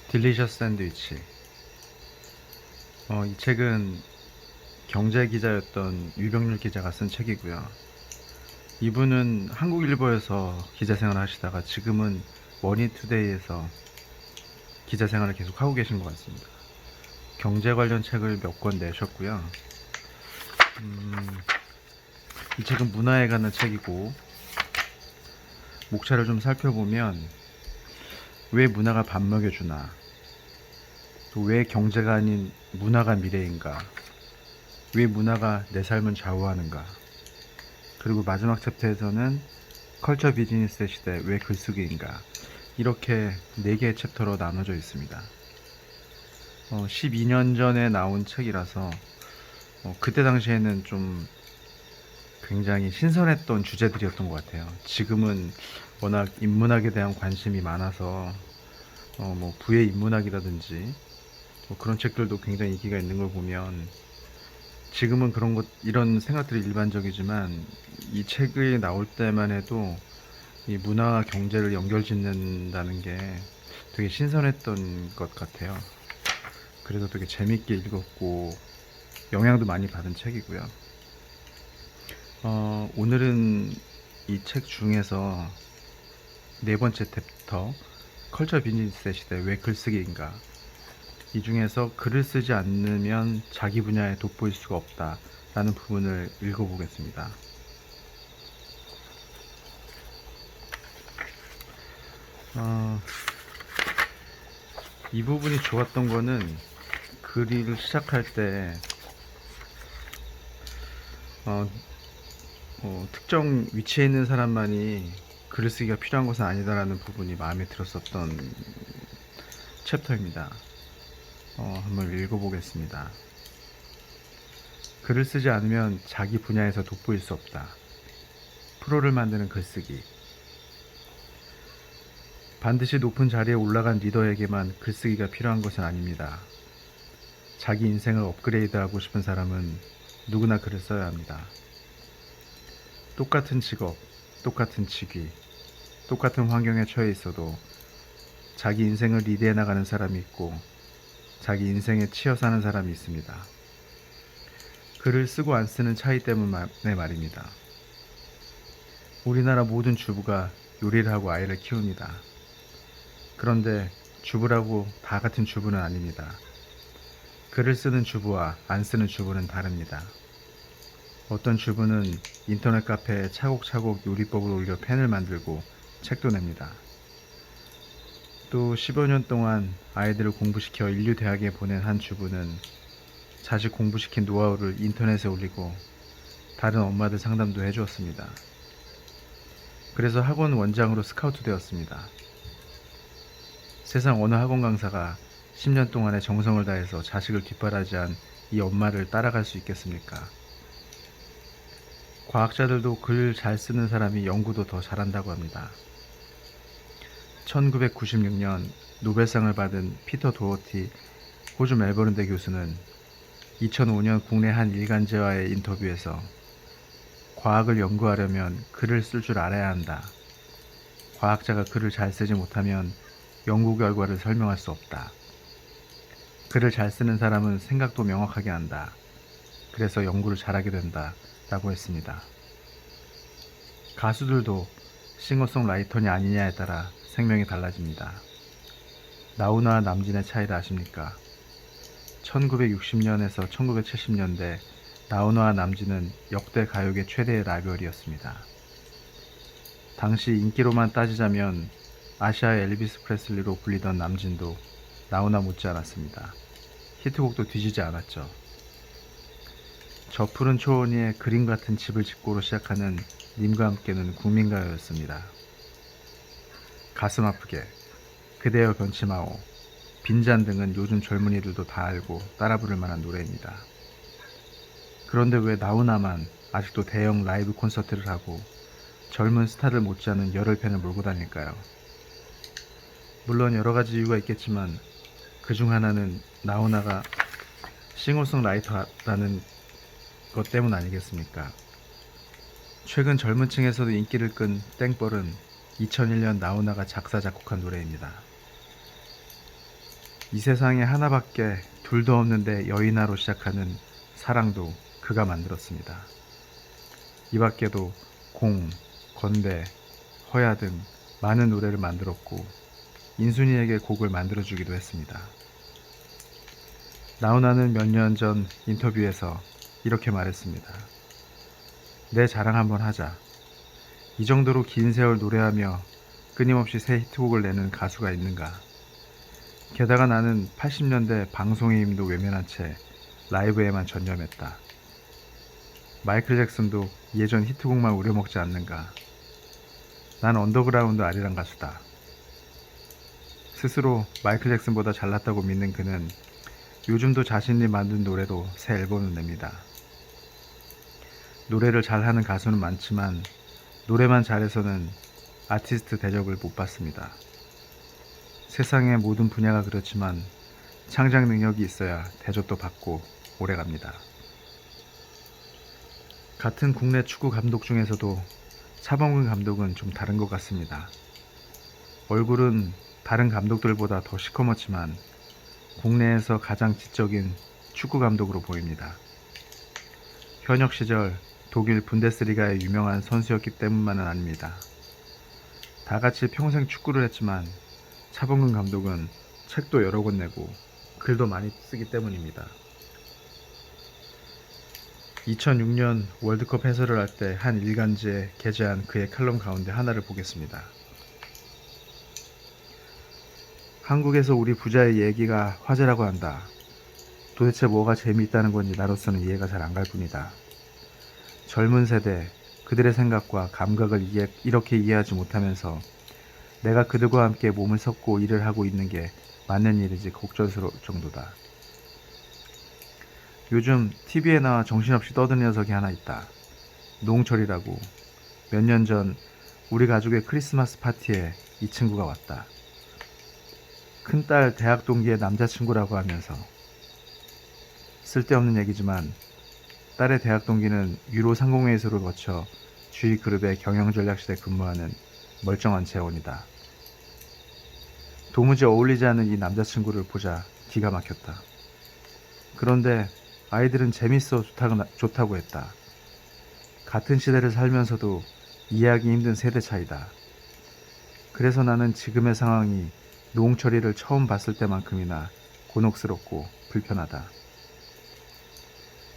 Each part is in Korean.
딜리셔스 샌드위치. 이 책은 경제 기자였던 유병률 기자가 쓴 책이고요. 이분은 한국일보에서 기자 생활을 하시다가 지금은 머니투데이에서 기자 생활을 계속 하고 계신 것 같습니다. 경제 관련 책을 몇 권 내셨고요. 이 책은 문화에 관한 책이고, 목차를 좀 살펴보면 왜 문화가 밥 먹여주나, 또 왜 경제가 아닌 문화가 미래인가, 왜 문화가 내 삶을 좌우하는가, 그리고 마지막 챕터에서는 컬처 비즈니스의 시대 왜 글쓰기인가, 이렇게 4개의 챕터로 나눠져 있습니다. 12년 전에 나온 책이라서 그때 당시에는 좀 굉장히 신선했던 주제들이었던 것 같아요. 지금은 워낙 인문학에 대한 관심이 많아서 뭐 부의 인문학이라든지 뭐 그런 책들도 굉장히 인기가 있는 걸 보면 지금은 이런 생각들이 일반적이지만 이 책이 나올 때만 해도 이 문화와 경제를 연결짓는다는 게 되게 신선했던 것 같아요. 그래서 되게 재밌게 읽었고 영향도 많이 받은 책이고요. 오늘은 이 책 중에서 4번째 챕터 컬처 비즈니스의 시대 왜 글쓰기인가, 이 중에서 글을 쓰지 않으면 자기 분야에 돋보일 수가 없다 라는 부분을 읽어보겠습니다. 어, 이 부분이 좋았던 거는 글을 시작할 때 특정 위치에 있는 사람만이 글을 쓰기가 필요한 것은 아니다라는 부분이 마음에 들었었던 챕터입니다. 한번 읽어보겠습니다. 글을 쓰지 않으면 자기 분야에서 돋보일 수 없다. 프로를 만드는 글쓰기. 반드시 높은 자리에 올라간 리더에게만 글쓰기가 필요한 것은 아닙니다. 자기 인생을 업그레이드하고 싶은 사람은 누구나 글을 써야 합니다. 똑같은 직업, 똑같은 직위, 똑같은 환경에 처해 있어도 자기 인생을 리드해 나가는 사람이 있고 자기 인생에 치여 사는 사람이 있습니다. 글을 쓰고 안 쓰는 차이 때문에 말입니다. 우리나라 모든 주부가 요리를 하고 아이를 키웁니다. 그런데 주부라고 다 같은 주부는 아닙니다. 글을 쓰는 주부와 안 쓰는 주부는 다릅니다. 어떤 주부는 인터넷 카페에 차곡차곡 요리법을 올려 펜을 만들고 책도 냅니다. 또 15년 동안 아이들을 공부시켜 인류 대학에 보낸 한 주부는 자식 공부시킨 노하우를 인터넷에 올리고 다른 엄마들 상담도 해주었습니다. 그래서 학원 원장으로 스카우트 되었습니다. 세상 어느 학원 강사가 10년 동안의 정성을 다해서 자식을 뒷바라지한 이 엄마를 따라갈 수 있겠습니까? 과학자들도 글 잘 쓰는 사람이 연구도 더 잘한다고 합니다. 1996년 노벨상을 받은 피터 도어티 호주 멜버른대 교수는 2005년 국내 한 일간지와의 인터뷰에서 과학을 연구하려면 글을 쓸 줄 알아야 한다. 과학자가 글을 잘 쓰지 못하면 연구 결과를 설명할 수 없다. 글을 잘 쓰는 사람은 생각도 명확하게 한다. 그래서 연구를 잘하게 된다. 라고 했습니다. 가수들도 싱어송라이터냐 아니냐에 따라 생명이 달라집니다. 나훈아와 남진의 차이를 아십니까? 1960년에서 1970년대 나훈아와 남진은 역대 가요계 최대의 라이벌이었습니다. 당시 인기로만 따지자면 아시아의 엘비스 프레슬리로 불리던 남진도 나훈아 못지않았습니다. 히트곡도 뒤지지 않았죠. 저 푸른 초원 위에 그림 같은 집을 짓고로 시작하는 님과 함께는 국민가요였습니다. 가슴 아프게, 그대여 변치마오, 빈잔 등은 요즘 젊은이들도 다 알고 따라 부를 만한 노래입니다. 그런데 왜 나훈아만 아직도 대형 라이브 콘서트를 하고 젊은 스타들 못지않은 열혈 팬을 몰고 다닐까요? 물론 여러 가지 이유가 있겠지만 그 중 하나는 나훈아가 싱어송라이터라는 것 때문 아니겠습니까? 최근 젊은 층에서도 인기를 끈 땡벌은 2001년 나훈아가 작사 작곡한 노래입니다. 이 세상에 하나밖에 둘도 없는데 여인아로 시작하는 사랑도 그가 만들었습니다. 이 밖에도 공, 건배, 허야 등 많은 노래를 만들었고 인순이에게 곡을 만들어주기도 했습니다. 나훈아는 몇 년 전 인터뷰에서 이렇게 말했습니다. 내 자랑 한번 하자. 이 정도로 긴 세월 노래하며 끊임없이 새 히트곡을 내는 가수가 있는가. 게다가 나는 80년대 방송의 힘도 외면한 채 라이브에만 전념했다. 마이클 잭슨도 예전 히트곡만 우려먹지 않는가. 난 언더그라운드 아리랑 가수다. 스스로 마이클 잭슨보다 잘났다고 믿는 그는 요즘도 자신이 만든 노래로 새 앨범을 냅니다. 노래를 잘하는 가수는 많지만 노래만 잘해서는 아티스트 대접을 못 받습니다. 세상의 모든 분야가 그렇지만 창작 능력이 있어야 대접도 받고 오래갑니다. 같은 국내 축구 감독 중에서도 차범근 감독은 좀 다른 것 같습니다. 얼굴은 다른 감독들보다 더 시커멓지만 국내에서 가장 지적인 축구 감독으로 보입니다. 현역 시절 독일 분데스리가의 유명한 선수였기 때문만은 아닙니다. 다 같이 평생 축구를 했지만 차범근 감독은 책도 여러 권 내고 글도 많이 쓰기 때문입니다. 2006년 월드컵 해설을 할 때 한 일간지에 게재한 그의 칼럼 가운데 하나를 보겠습니다. 한국에서 우리 부자의 얘기가 화제라고 한다. 도대체 뭐가 재미있다는 건지 나로서는 이해가 잘 안 갈 뿐이다. 젊은 세대, 그들의 생각과 감각을 이렇게 이해하지 못하면서 내가 그들과 함께 몸을 섞고 일을 하고 있는 게 맞는 일인지 걱정스러울 정도다. 요즘 TV에 나와 정신없이 떠드는 녀석이 하나 있다. 노홍철이라고. 몇 년 전 우리 가족의 크리스마스 파티에 이 친구가 왔다. 큰딸 대학 동기의 남자친구라고 하면서. 쓸데없는 얘기지만 딸의 대학 동기는 유로 상공회의소를 거쳐 G그룹의 경영전략실에 근무하는 멀쩡한 재원이다. 도무지 어울리지 않는 이 남자친구를 보자 기가 막혔다. 그런데 아이들은 재밌어 좋다고 했다. 같은 시대를 살면서도 이해하기 힘든 세대 차이다. 그래서 나는 지금의 상황이 노홍철이를 처음 봤을 때만큼이나 곤혹스럽고 불편하다.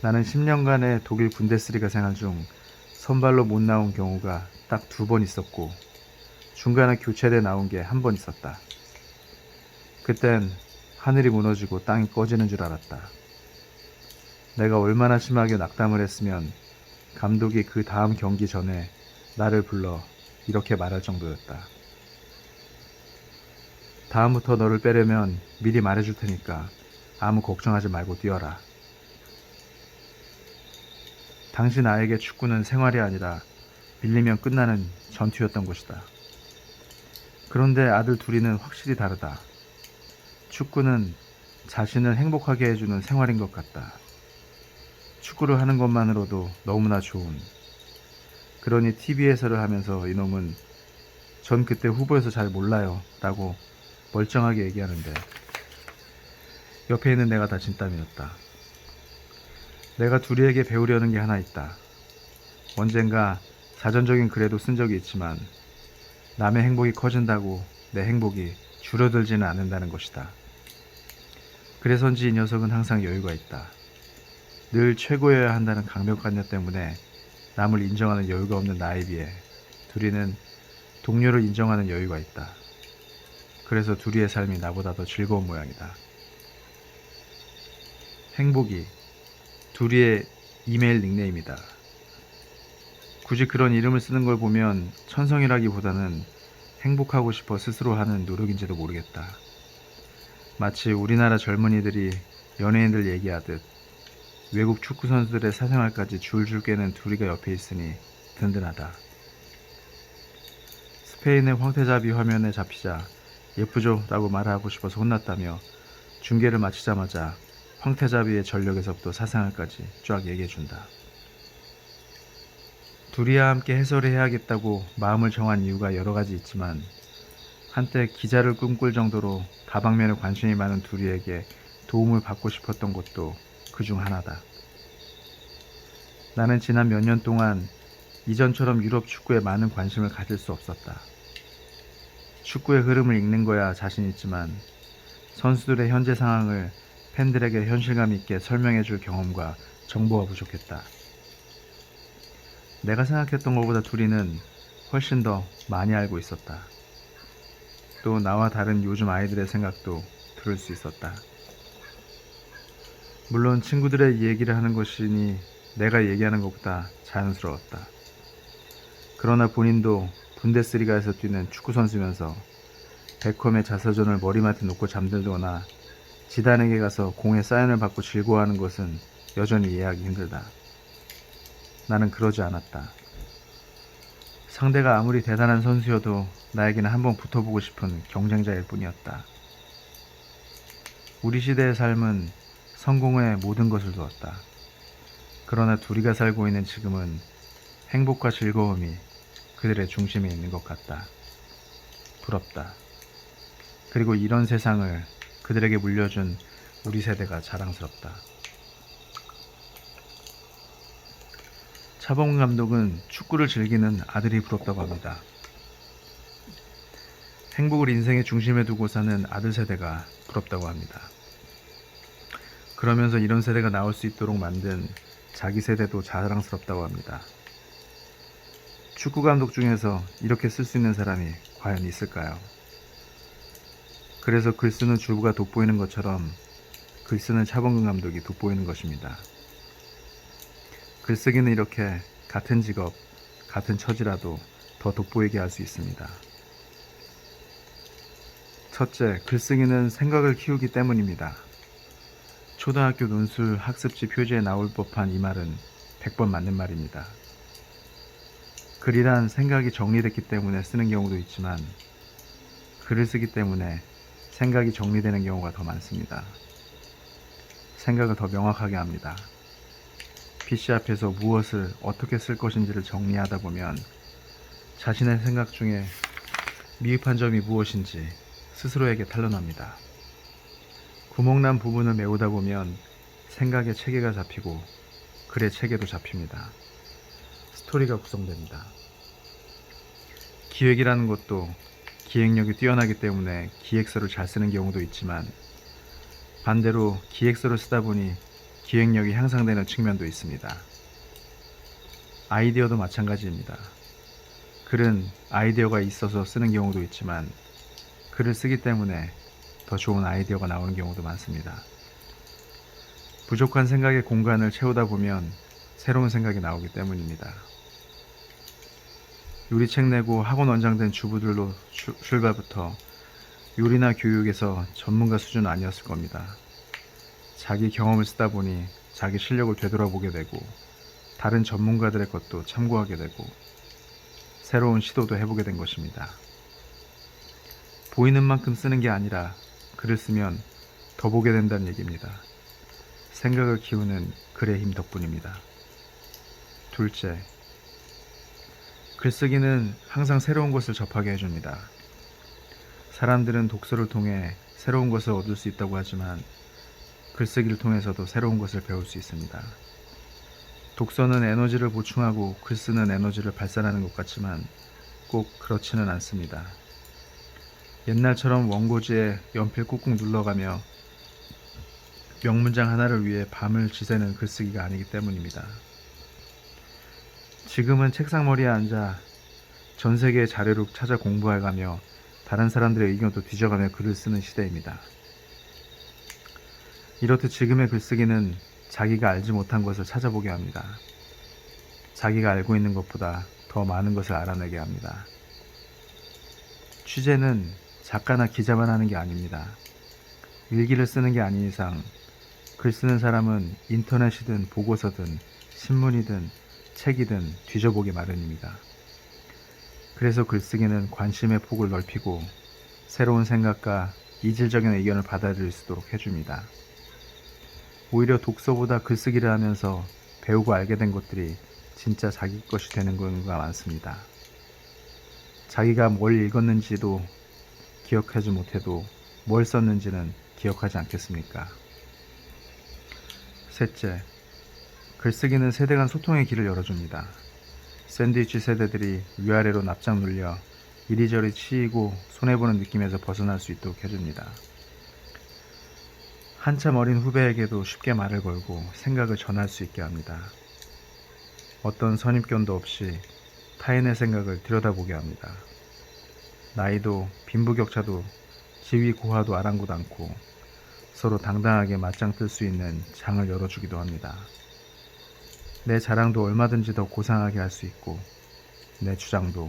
나는 10년간의 독일 분데스리가 생활 중 선발로 못 나온 경우가 딱 2번 있었고 중간에 교체돼 나온 게 1번 있었다. 그땐 하늘이 무너지고 땅이 꺼지는 줄 알았다. 내가 얼마나 심하게 낙담을 했으면 감독이 그 다음 경기 전에 나를 불러 이렇게 말할 정도였다. 다음부터 너를 빼려면 미리 말해줄 테니까 아무 걱정하지 말고 뛰어라. 당시 나에게 축구는 생활이 아니라 밀리면 끝나는 전투였던 것이다. 그런데 아들 둘이는 확실히 다르다. 축구는 자신을 행복하게 해주는 생활인 것 같다. 축구를 하는 것만으로도 너무나 좋은. 그러니 TV 해설을 하면서 이놈은 전 그때 후보여서 잘 몰라요 라고 멀쩡하게 얘기하는데 옆에 있는 내가 다 진땀이었다. 내가 둘이에게 배우려는 게 하나 있다. 언젠가 자전적인 글에도 쓴 적이 있지만 남의 행복이 커진다고 내 행복이 줄어들지는 않는다는 것이다. 그래서인지 이 녀석은 항상 여유가 있다. 늘 최고여야 한다는 강력관념 때문에 남을 인정하는 여유가 없는 나에 비해 둘이는 동료를 인정하는 여유가 있다. 그래서 둘이의 삶이 나보다 더 즐거운 모양이다. 행복이 둘이의 이메일 닉네임이다. 굳이 그런 이름을 쓰는 걸 보면 천성이라기보다는 행복하고 싶어 스스로 하는 노력인지도 모르겠다. 마치 우리나라 젊은이들이 연예인들 얘기하듯 외국 축구 선수들의 사생활까지 줄줄 깨는 둘이가 옆에 있으니 든든하다. 스페인의 황태자비 화면에 잡히자 예쁘죠? 라고 말하고 싶어서 혼났다며 중계를 마치자마자 황태자비의 전력에서부터 사생활까지 쫙 얘기해준다. 둘이와 함께 해설을 해야겠다고 마음을 정한 이유가 여러 가지 있지만 한때 기자를 꿈꿀 정도로 다방면에 관심이 많은 둘이에게 도움을 받고 싶었던 것도 그중 하나다. 나는 지난 몇 년 동안 이전처럼 유럽 축구에 많은 관심을 가질 수 없었다. 축구의 흐름을 읽는 거야 자신 있지만 선수들의 현재 상황을 팬들에게 현실감 있게 설명해 줄 경험과 정보가 부족했다. 내가 생각했던 것보다 둘이는 훨씬 더 많이 알고 있었다. 또 나와 다른 요즘 아이들의 생각도 들을 수 있었다. 물론 친구들의 얘기를 하는 것이니 내가 얘기하는 것보다 자연스러웠다. 그러나 본인도 분데스리가에서 뛰는 축구선수면서 베컴의 자서전을 머리맡에 놓고 잠들거나 지단에게 가서 공의 사인을 받고 즐거워하는 것은 여전히 이해하기 힘들다. 나는 그러지 않았다. 상대가 아무리 대단한 선수여도 나에게는 한번 붙어보고 싶은 경쟁자일 뿐이었다. 우리 시대의 삶은 성공에 모든 것을 두었다. 그러나 둘이가 살고 있는 지금은 행복과 즐거움이 그들의 중심에 있는 것 같다. 부럽다. 그리고 이런 세상을 그들에게 물려준 우리 세대가 자랑스럽다. 차범근 감독은 축구를 즐기는 아들이 부럽다고 합니다. 행복을 인생의 중심에 두고 사는 아들 세대가 부럽다고 합니다. 그러면서 이런 세대가 나올 수 있도록 만든 자기 세대도 자랑스럽다고 합니다. 축구 감독 중에서 이렇게 쓸 수 있는 사람이 과연 있을까요? 그래서 글 쓰는 주부가 돋보이는 것처럼 글 쓰는 차범근 감독이 돋보이는 것입니다. 글쓰기는 이렇게 같은 직업, 같은 처지라도 더 돋보이게 할 수 있습니다. 첫째, 글쓰기는 생각을 키우기 때문입니다. 초등학교 논술 학습지 표지에 나올 법한 이 말은 100번 맞는 말입니다. 글이란 생각이 정리됐기 때문에 쓰는 경우도 있지만 글을 쓰기 때문에 생각이 정리되는 경우가 더 많습니다. 생각을 더 명확하게 합니다. PC 앞에서 무엇을 어떻게 쓸 것인지를 정리하다 보면 자신의 생각 중에 미흡한 점이 무엇인지 스스로에게 탄로납니다. 구멍난 부분을 메우다 보면 생각의 체계가 잡히고 글의 체계도 잡힙니다. 스토리가 구성됩니다. 기획이라는 것도 기획력이 뛰어나기 때문에 기획서를 잘 쓰는 경우도 있지만 반대로 기획서를 쓰다 보니 기획력이 향상되는 측면도 있습니다. 아이디어도 마찬가지입니다. 글은 아이디어가 있어서 쓰는 경우도 있지만 글을 쓰기 때문에 더 좋은 아이디어가 나오는 경우도 많습니다. 부족한 생각의 공간을 채우다 보면 새로운 생각이 나오기 때문입니다. 요리책 내고 학원 원장 된 주부들로 출발부터 요리나 교육에서 전문가 수준은 아니었을 겁니다. 자기 경험을 쓰다 보니 자기 실력을 되돌아보게 되고 다른 전문가들의 것도 참고하게 되고 새로운 시도도 해보게 된 것입니다. 보이는 만큼 쓰는 게 아니라 글을 쓰면 더 보게 된다는 얘기입니다. 생각을 키우는 글의 힘 덕분입니다. 둘째, 글쓰기는 항상 새로운 것을 접하게 해줍니다. 사람들은 독서를 통해 새로운 것을 얻을 수 있다고 하지만 글쓰기를 통해서도 새로운 것을 배울 수 있습니다. 독서는 에너지를 보충하고 글쓰는 에너지를 발산하는 것 같지만 꼭 그렇지는 않습니다. 옛날처럼 원고지에 연필 꾹꾹 눌러가며 명문장 하나를 위해 밤을 지새는 글쓰기가 아니기 때문입니다. 지금은 책상머리에 앉아 전 세계의 자료를 찾아 공부해가며 다른 사람들의 의견도 뒤져가며 글을 쓰는 시대입니다. 이렇듯 지금의 글쓰기는 자기가 알지 못한 것을 찾아보게 합니다. 자기가 알고 있는 것보다 더 많은 것을 알아내게 합니다. 취재는 작가나 기자만 하는 게 아닙니다. 일기를 쓰는 게 아닌 이상 글 쓰는 사람은 인터넷이든 보고서든 신문이든 책이든 뒤져보기 마련입니다. 그래서 글쓰기는 관심의 폭을 넓히고 새로운 생각과 이질적인 의견을 받아들일 수 있도록 해줍니다. 오히려 독서보다 글쓰기를 하면서 배우고 알게 된 것들이 진짜 자기 것이 되는 경우가 많습니다. 자기가 뭘 읽었는지도 기억하지 못해도 뭘 썼는지는 기억하지 않겠습니까? 셋째, 글쓰기는 세대 간 소통의 길을 열어줍니다. 샌드위치 세대들이 위아래로 납작 눌려 이리저리 치이고 손해보는 느낌에서 벗어날 수 있도록 해줍니다. 한참 어린 후배에게도 쉽게 말을 걸고 생각을 전할 수 있게 합니다. 어떤 선입견도 없이 타인의 생각을 들여다보게 합니다. 나이도 빈부격차도 지위 고하도 아랑곳 않고 서로 당당하게 맞짱 뜰 수 있는 장을 열어주기도 합니다. 내 자랑도 얼마든지 더 고상하게 할 수 있고 내 주장도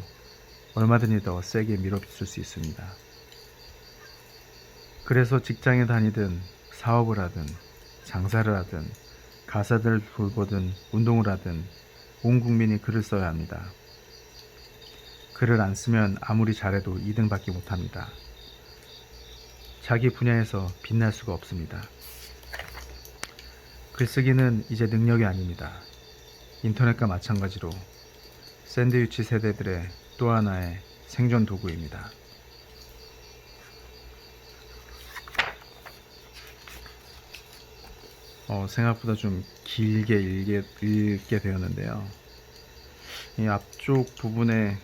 얼마든지 더 세게 밀어붙일 수 있습니다. 그래서 직장에 다니든 사업을 하든 장사를 하든 가사들을 돌보든 운동을 하든 온 국민이 글을 써야 합니다. 글을 안 쓰면 아무리 잘해도 2등밖에 못합니다. 자기 분야에서 빛날 수가 없습니다. 글쓰기는 이제 능력이 아닙니다. 인터넷과 마찬가지로 샌드위치 세대들의 또 하나의 생존 도구입니다. 생각보다 좀 길게 읽게 되었는데요. 이 앞쪽 부분에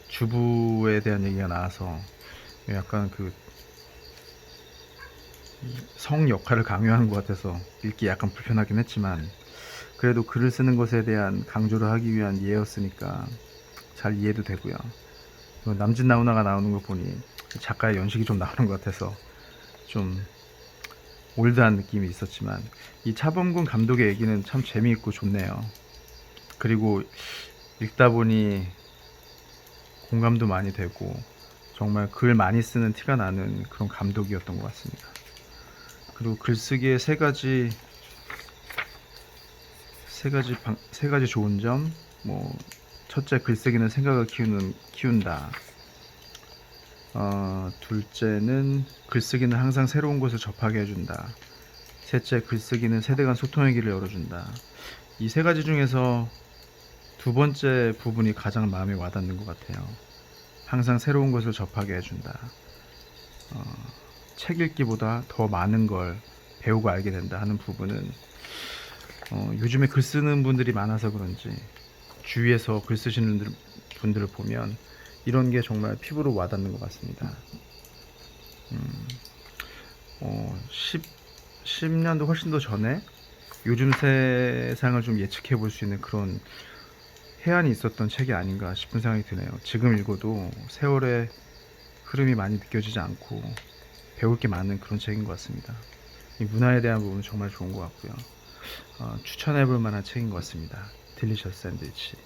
주부에 대한 얘기가 나와서 약간 그 성 역할을 강요하는 것 같아서 읽기 약간 불편하긴 했지만 그래도 글을 쓰는 것에 대한 강조를 하기 위한 예였으니까 잘 이해도 되고요. 남진 나훈아가 나오는 거 보니 작가의 연식이 좀 나오는 것 같아서 좀 올드한 느낌이 있었지만 이 차범근 감독의 얘기는 참 재미있고 좋네요. 그리고 읽다 보니 공감도 많이 되고 정말 글 많이 쓰는 티가 나는 그런 감독이었던 것 같습니다. 그리고 글쓰기의 세 가지 좋은 점, 첫째, 글쓰기는 생각을 키운다. 둘째는 글쓰기는 항상 새로운 것을 접하게 해준다. 셋째, 글쓰기는 세대 간 소통의 길을 열어준다. 이 세 가지 중에서 두 번째 부분이 가장 마음에 와닿는 것 같아요. 항상 새로운 것을 접하게 해준다. 책 읽기보다 더 많은 걸 배우고 알게 된다 하는 부분은 요즘에 글 쓰는 분들이 많아서 그런지 주위에서 글 쓰시는 분들을 보면 이런 게 정말 피부로 와닿는 것 같습니다. 10년도 훨씬 더 전에 요즘 세상을 좀 예측해 볼 수 있는 그런 해안이 있었던 책이 아닌가 싶은 생각이 드네요. 지금 읽어도 세월의 흐름이 많이 느껴지지 않고 배울 게 많은 그런 책인 것 같습니다. 이 문화에 대한 부분은 정말 좋은 것 같고요. 추천해 볼 만한 책인 것 같습니다. 딜리셔스 샌드위치.